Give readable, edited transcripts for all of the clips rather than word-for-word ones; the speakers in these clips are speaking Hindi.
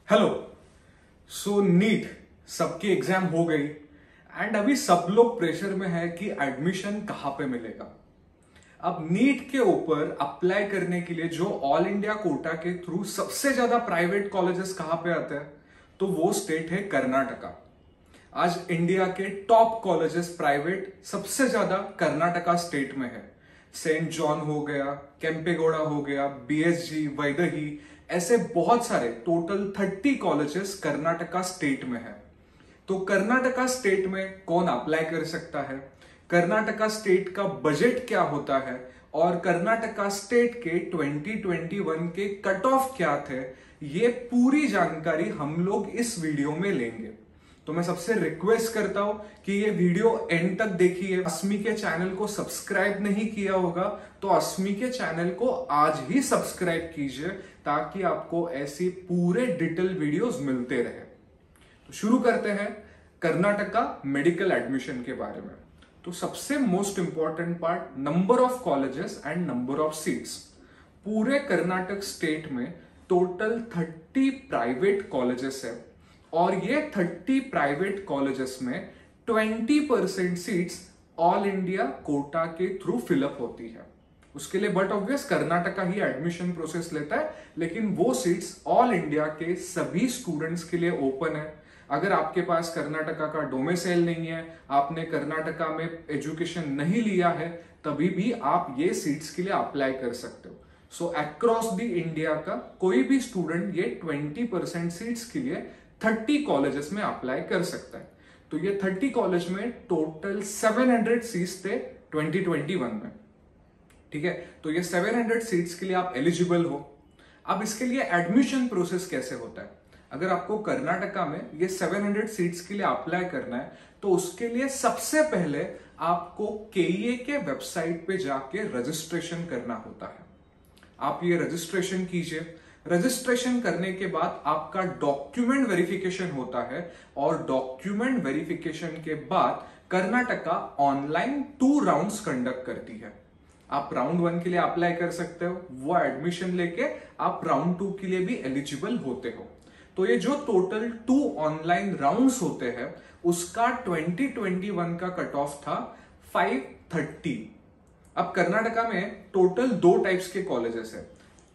हेलो। सो नीट सबकी एग्जाम हो गई एंड अभी सब लोग प्रेशर में है कि एडमिशन कहां पे मिलेगा। अब नीट के ऊपर अप्लाई करने के लिए जो ऑल इंडिया कोटा के थ्रू सबसे ज्यादा प्राइवेट कॉलेजेस कहां पे आते हैं, तो वो स्टेट है कर्नाटका। आज इंडिया के टॉप कॉलेजेस प्राइवेट सबसे ज्यादा कर्नाटका स्टेट में है। सेंट जॉन हो गया, केम्पेगौड़ा हो गया, बीएसजी, वैदही, ऐसे बहुत सारे टोटल 30 कॉलेजेस कर्नाटका स्टेट में है। तो कर्नाटका स्टेट में कौन अप्लाई कर सकता है, कर्नाटका स्टेट का बजट क्या होता है और कर्नाटका स्टेट के 2021 के कट ऑफ क्या थे, ये पूरी जानकारी हम लोग इस वीडियो में लेंगे। तो मैं सबसे रिक्वेस्ट करता हूं कि ये वीडियो एंड तक देखिए। अस्मी के चैनल को सब्सक्राइब नहीं किया होगा तो अस्मी के चैनल को आज ही सब्सक्राइब कीजिए ताकि आपको ऐसी पूरे डिटेल वीडियोस मिलते रहे। तो शुरू करते हैं कर्नाटका मेडिकल एडमिशन के बारे में। तो सबसे most important part, number of colleges and number of seats. पूरे कर्नाटक स्टेट में टोटल 30 प्राइवेट कॉलेजेस है और ये 30 प्राइवेट कॉलेजेस में 20% सीट्स ऑल इंडिया कोटा के थ्रू फिलअप होती है। उसके लिए but obvious Karnataka he admission process लेता है, लेकिन वो सीट्स ऑल इंडिया के सभी स्टूडेंट्स के लिए ओपन है। अगर आपके पास कर्नाटका का डोमिसाइल नहीं है, आपने कर्नाटका में एजुकेशन नहीं लिया है, तभी भी आप ये सीट्स के लिए अप्लाई कर सकते हो। सो अक्रॉस द इंडिया का कोई भी स्टूडेंट ये 20% सीट्स के लिए 30 कॉलेजेस में अप्लाई कर सकता है। तो ये 30 कॉलेज में टोटल 700 सीट्स थे 2021 में। ठीक है, तो ये 700 सीट्स के लिए आप एलिजिबल हो। अब इसके लिए एडमिशन प्रोसेस कैसे होता है, अगर आपको कर्नाटका में ये 700 सीट्स के लिए अप्लाई करना है तो उसके लिए सबसे पहले आपको केईए के वेबसाइट पे जाके रजिस्ट्रेशन करना होता है। आप ये रजिस्ट्रेशन कीजिए। रजिस्ट्रेशन करने के बाद आपका डॉक्यूमेंट वेरिफिकेशन होता है और डॉक्यूमेंट वेरिफिकेशन के बाद कर्नाटका ऑनलाइन 2 राउंड्स कंडक्ट करती है। आप राउंड 1 के लिए अप्लाई कर सकते हो, वो एडमिशन लेके आप राउंड 2 के लिए भी एलिजिबल होते हो। तो ये जो टोटल 2 ऑनलाइन राउंड्स होते हैं उसका 2021 का कट ऑफ था 530। अब कर्नाटका में टोटल 2 टाइप्स के कॉलेजेस है।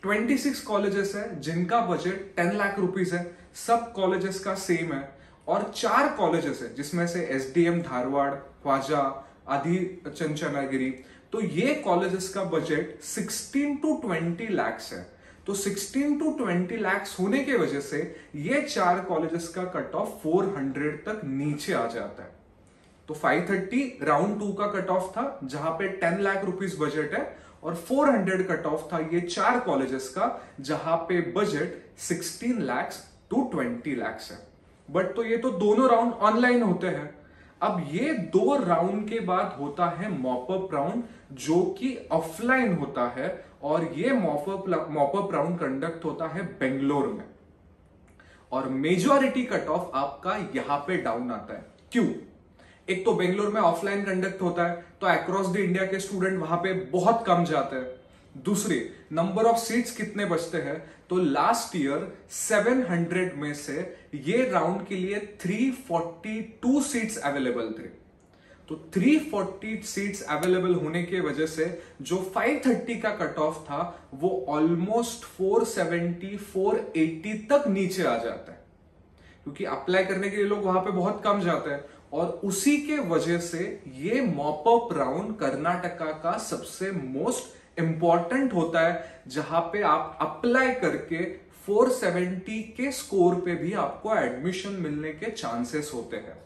26 कॉलेजेस है जिनका बजट 10 लाख रुपीस है, सब कॉलेजेस का सेम है। और 4 कॉलेजेस है जिसमें से एसडीएम धारवाड़, ख्वाजा, आदि चंचनागिरी, तो ये कॉलेजेस का बजट 16 to 20 लाख्स है। तो 16 to 20 लाख्स होने की वजह से ये 4 कॉलेजेस का कट ऑफ 400 तक नीचे आ जाता है। तो 530 राउंड 2 का कट ऑफ था जहां पे 10 लाख रुपीस बजट है और 400 कट ऑफ था ये 4 कॉलेजेस का जहां पे बजट 16 लाख्स टू 20 लाख्स है। बट तो ये तो दोनों राउंड ऑनलाइन होते हैं। अब ये 2 राउंड के बाद होता है मॉपअप राउंड जो कि ऑफलाइन होता है और ये मॉपअप राउंड कंडक्ट होता है बेंगलोर में। और मेजॉरिटी कट ऑफ आपका यहां पे डाउन आता है। क्यों? एक तो बेंगलोर में ऑफलाइन कंडक्ट होता है तो अक्रॉस द इंडिया के स्टूडेंट वहां पे बहुत कम जाते हैं। दूसरी, नंबर ऑफ सीट्स कितने बचते हैं, तो लास्ट ईयर 700 में से ये राउंड के लिए 342 सीट्स अवेलेबल थे। तो 340 सीट्स अवेलेबल होने की वजह से जो 530 का कट ऑफ था वो ऑलमोस्ट 470 480 तक नीचे आ जाता है, क्योंकि अप्लाई करने के लिए लोग वहां पे बहुत कम जाते हैं। और उसी के वजह से ये मॉपअप राउंड कर्नाटका का सबसे मोस्ट इंपॉर्टेंट होता है जहां पे आप अप्लाई करके 470 के स्कोर पे भी आपको एडमिशन मिलने के चांसेस होते हैं।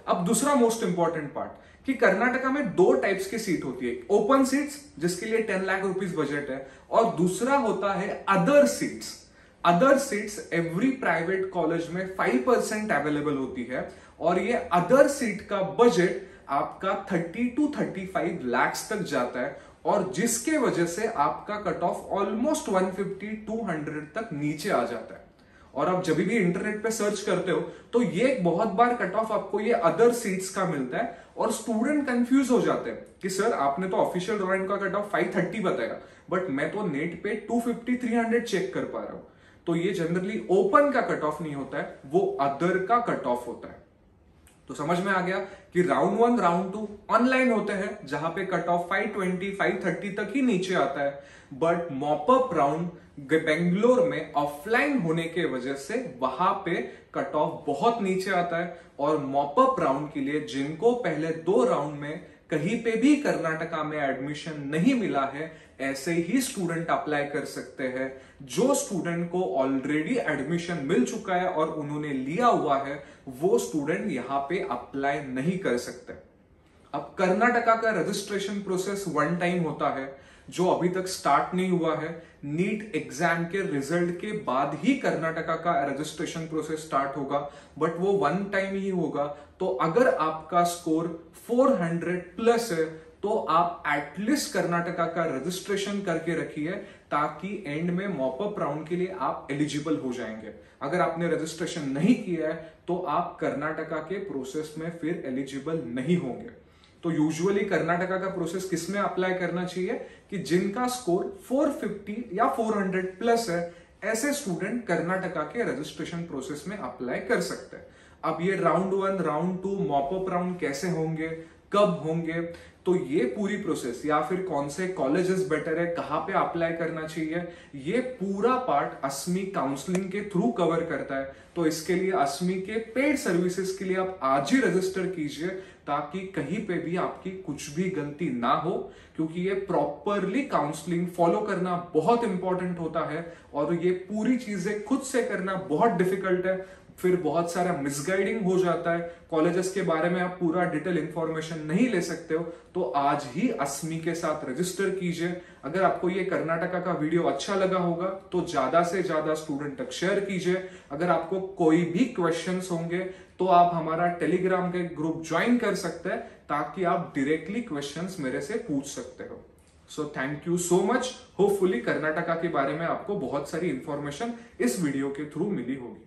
अब दूसरा मोस्ट इंपॉर्टेंट पार्ट कि कर्नाटका में 2 टाइप्स की सीट होती है, ओपन सीट्स जिसके लिए 10 लाख रुपीस बजट है और दूसरा होता है other seats. Other seats every private college में 5% अवेलेबल होती है और ये अदर सीट का बजट आपका 30 to 35 लाख्स तक जाता है और जिसके वजह से आपका कट ऑफ ऑलमोस्ट 150 200 तक नीचे आ जाता है। और आप जब भी इंटरनेट पे सर्च करते हो तो ये बहुत बार कट ऑफ आपको ये अदर सीट्स का मिलता है और स्टूडेंट कंफ्यूज हो जाते हैं कि सर आपने तो ऑफिशियल राउंड का कट ऑफ 530 बताया, बट मैं तो नेट पे 250 300 चेक कर पा रहा हूं। तो ये जनरली ओपन का कट ऑफ नहीं होता है, वो अदर का कट ऑफ होता है। तो समझ में आ गया कि राउंड 1 राउंड 2 ऑनलाइन होते हैं, जहां पे कट ऑफ 520 530 तक ही नीचे आता है। बट मॉपअप राउंड बेंगलोर में ऑफलाइन होने के वजह से वहां पे कट ऑफ बहुत नीचे आता है। और मॉपअप राउंड के लिए जिनको पहले 2 राउंड में कहीं पे भी कर्नाटका में एडमिशन नहीं मिला है, ऐसे ही स्टूडेंट अप्लाई कर सकते हैं। जो स्टूडेंट को ऑलरेडी एडमिशन मिल चुका है और उन्होंने लिया हुआ है, वो स्टूडेंट यहां पे अप्लाई नहीं कर सकते। अब कर्नाटका का रजिस्ट्रेशन प्रोसेस 1 टाइम होता है, जो अभी तक स्टार्ट नहीं हुआ है। नीट एग्जाम के रिजल्ट के बाद ही कर्नाटका का रजिस्ट्रेशन प्रोसेस स्टार्ट होगा, बट वो 1 टाइम ही होगा। तो अगर आपका स्कोर 400 प्लस है तो आप एटलीस्ट कर्नाटका का रजिस्ट्रेशन करके रखिए, ताकि एंड में मॉपअप राउंड के लिए आप एलिजिबल हो जाएंगे। अगर आपने रजिस्ट्रेशन नहीं किया है तो आप कर्नाटका के प्रोसेस में फिर एलिजिबल नहीं होंगे। तो यूजुअली कर्नाटका का प्रोसेस किस में अप्लाई करना चाहिए कि जिनका स्कोर 450 या 400 प्लस है, ऐसे स्टूडेंट कर्नाटका के रजिस्ट्रेशन प्रोसेस में अप्लाई कर सकते हैं। अब ये राउंड 1 राउंड 2 मॉपअप राउंड कैसे होंगे, कब होंगे, तो ये पूरी प्रोसेस या फिर कौन से कॉलेजेस बेटर है, कहां पे अप्लाई करना चाहिए, ये पूरा पार्ट अस्मी काउंसलिंग के थ्रू कवर करता है। तो इसके लिए अस्मी के पेड सर्विसेज के लिए आप आज ही रजिस्टर कीजिए, ताकि कहीं पे भी आपकी कुछ भी गलती ना हो, क्योंकि ये प्रॉपरली काउंसलिंग फॉलो करना बहुत इंपॉर्टेंट होता है और ये पूरी चीजें खुद से करना बहुत डिफिकल्ट है। फिर बहुत सारा मिसगाइडिंग हो जाता है, कॉलेजेस के बारे में आप पूरा डिटेल इंफॉर्मेशन नहीं ले सकते हो। तो आज ही अस्मी के साथ रजिस्टर कीजिए। अगर आपको ये कर्नाटका का वीडियो अच्छा लगा होगा तो ज्यादा से ज्यादा स्टूडेंट तक शेयर कीजिए। अगर आपको कोई भी क्वेश्चंस होंगे तो आप हमारा टेलीग्राम के ग्रुप ज्वाइन कर सकते हैं, ताकि आप डायरेक्टली क्वेश्चंस मेरे से पूछ सकते हो। So thank you so much. Hopefully Karnataka के बारे में आपको बहुत सारी इंफॉर्मेशन इस वीडियो के थ्रू मिली होगी।